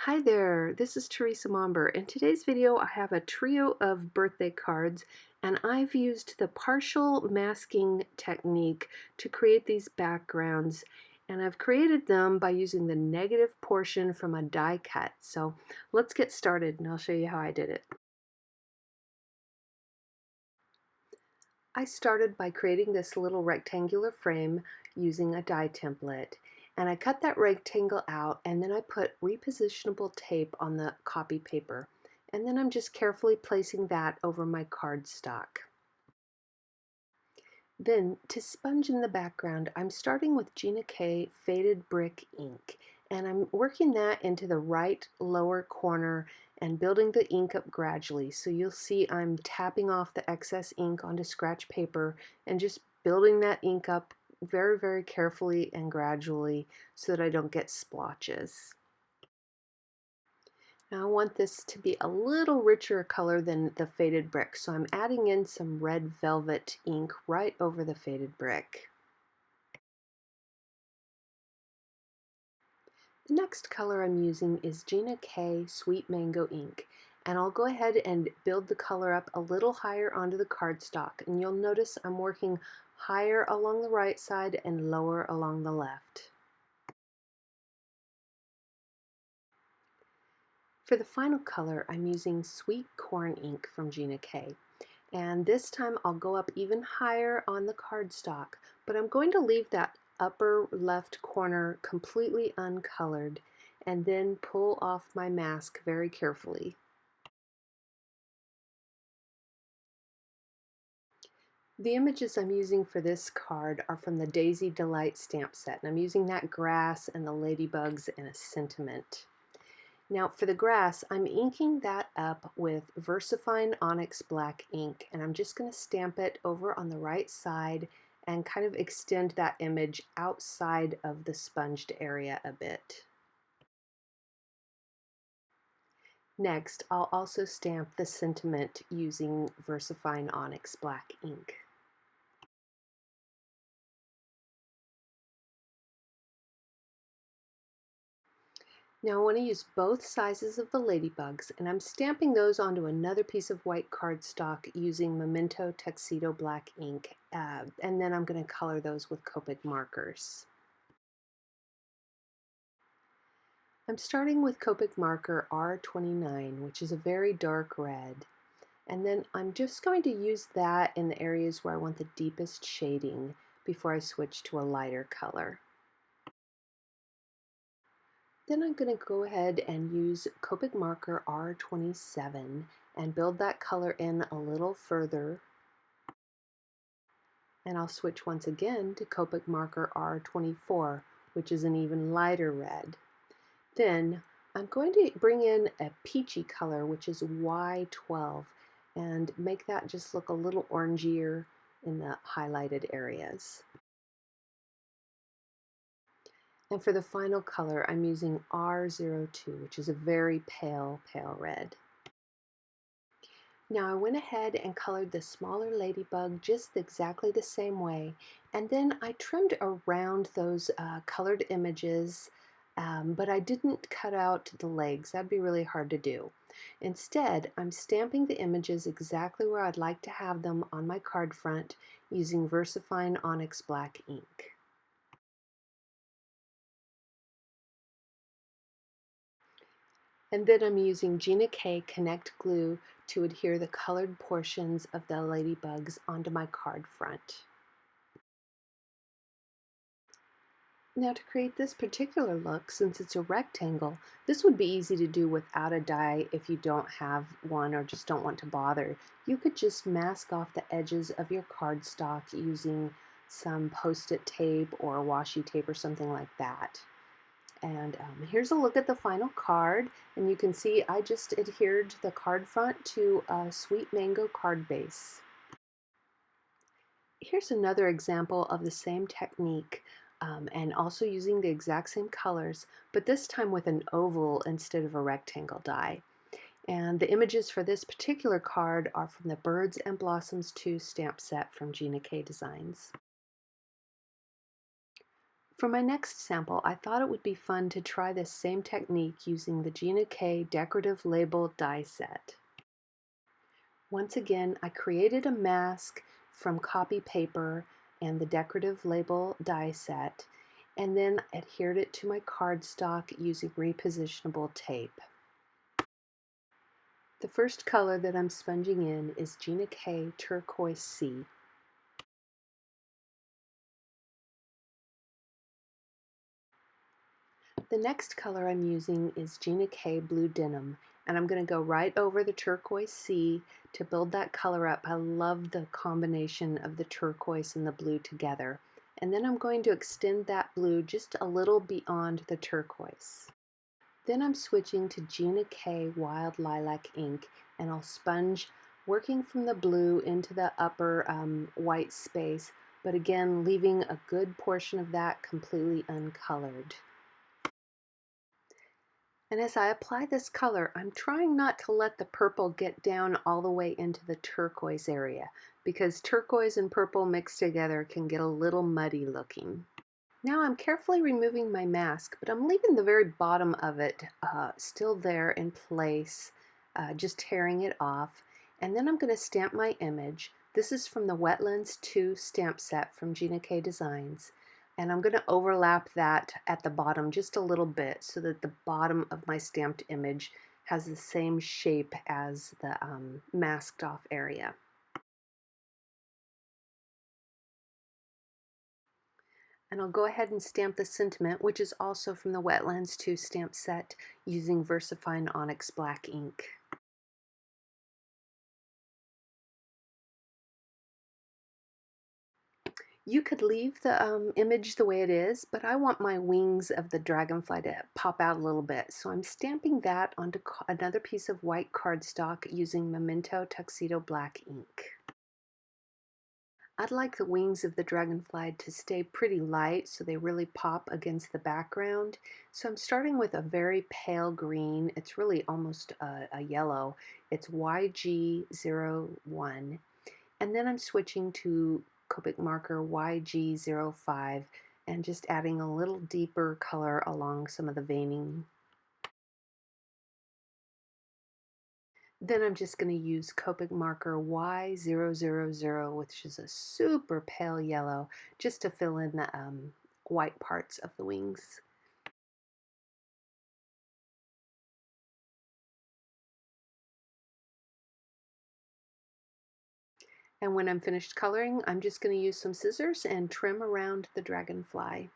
Hi there, this is Teresa Momber. In today's video I have a trio of birthday cards and I've used the partial masking technique to create these backgrounds, and I've created them by using the negative portion from a die cut. So let's get started and I'll show you how I did it. I started by creating this little rectangular frame using a die template, and I cut that rectangle out and then I put repositionable tape on the copy paper, and then I'm just carefully placing that over my cardstock. Then, to sponge in the background, I'm starting with Gina K Faded Brick ink, and I'm working that into the right lower corner and building the ink up gradually. So you'll see I'm tapping off the excess ink onto scratch paper and just building that ink up very, very carefully and gradually so that I don't get splotches. Now I want this to be a little richer color than the faded brick, so I'm adding in some red velvet ink right over the faded brick. The next color I'm using is Gina K Sweet Mango ink, and I'll go ahead and build the color up a little higher onto the cardstock, and you'll notice I'm working higher along the right side and lower along the left. For the final color, I'm using Sweet Corn ink from Gina K. And this time I'll go up even higher on the cardstock, but I'm going to leave that upper left corner completely uncolored and then pull off my mask very carefully. The images I'm using for this card are from the Daisy Delight stamp set, and I'm using that grass and the ladybugs and a sentiment. Now for the grass, I'm inking that up with Versafine Onyx black ink, and I'm just going to stamp it over on the right side and kind of extend that image outside of the sponged area a bit. Next, I'll also stamp the sentiment using Versafine Onyx black ink. Now I want to use both sizes of the ladybugs, and I'm stamping those onto another piece of white cardstock using Memento Tuxedo black ink, and then I'm going to color those with Copic markers. I'm starting with Copic marker R29, which is a very dark red, and then I'm just going to use that in the areas where I want the deepest shading before I switch to a lighter color. Then I'm going to go ahead and use Copic marker R27 and build that color in a little further. And I'll switch once again to Copic marker R24, which is an even lighter red. Then I'm going to bring in a peachy color, which is Y12, and make that just look a little orangier in the highlighted areas. And for the final color, I'm using R02, which is a very pale, pale red. Now I went ahead and colored the smaller ladybug just exactly the same way, and then I trimmed around those colored images, but I didn't cut out the legs. That'd be really hard to do. Instead, I'm stamping the images exactly where I'd like to have them on my card front using Versafine Onyx black ink. And then I'm using Gina K Connect glue to adhere the colored portions of the ladybugs onto my card front. Now to create this particular look, since it's a rectangle, this would be easy to do without a die if you don't have one or just don't want to bother. You could just mask off the edges of your cardstock using some post-it tape or washi tape or something like that. And here's a look at the final card, and you can see I just adhered the card front to a sweet mango card base. Here's another example of the same technique, and also using the exact same colors, but this time with an oval instead of a rectangle die. And the images for this particular card are from the Birds and Blossoms 2 stamp set from Gina K Designs. For my next sample, I thought it would be fun to try this same technique using the Gina K Decorative Label die set. Once again, I created a mask from copy paper and the Decorative Label die set, and then adhered it to my cardstock using repositionable tape. The first color that I'm sponging in is Gina K Turquoise C. The next color I'm using is Gina K Blue Denim, and I'm going to go right over the Turquoise C to build that color up. I love the combination of the turquoise and the blue together. And then I'm going to extend that blue just a little beyond the turquoise. Then I'm switching to Gina K Wild Lilac ink, and I'll sponge working from the blue into the upper white space, but again leaving a good portion of that completely uncolored. And as I apply this color, I'm trying not to let the purple get down all the way into the turquoise area, because turquoise and purple mixed together can get a little muddy looking. Now I'm carefully removing my mask, but I'm leaving the very bottom of it still there in place, just tearing it off. And then I'm going to stamp my image. This is from the Wetlands 2 stamp set from Gina K Designs. And I'm going to overlap that at the bottom just a little bit so that the bottom of my stamped image has the same shape as the masked off area. And I'll go ahead and stamp the sentiment, which is also from the Wetlands 2 stamp set, using Versafine Onyx black ink. You could leave the image the way it is, but I want my wings of the dragonfly to pop out a little bit. So I'm stamping that onto another piece of white cardstock using Memento Tuxedo black ink. I'd like the wings of the dragonfly to stay pretty light so they really pop against the background. So I'm starting with a very pale green. It's really almost a yellow. It's YG01. And then I'm switching to Copic marker YG05 and just adding a little deeper color along some of the veining. Then I'm just going to use Copic marker Y000, which is a super pale yellow, just to fill in the white parts of the wings. And when I'm finished coloring, I'm just going to use some scissors and trim around the dragonfly.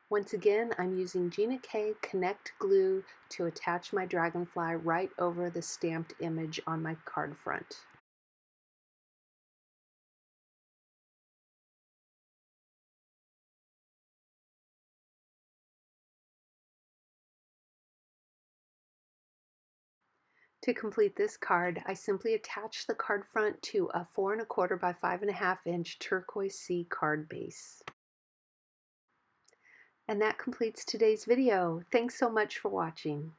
Once again, I'm using Gina K Connect glue to attach my dragonfly right over the stamped image on my card front. To complete this card, I simply attach the card front to a 4 1/4 by 5 1/2 inch turquoise C card base. And that completes today's video. Thanks so much for watching.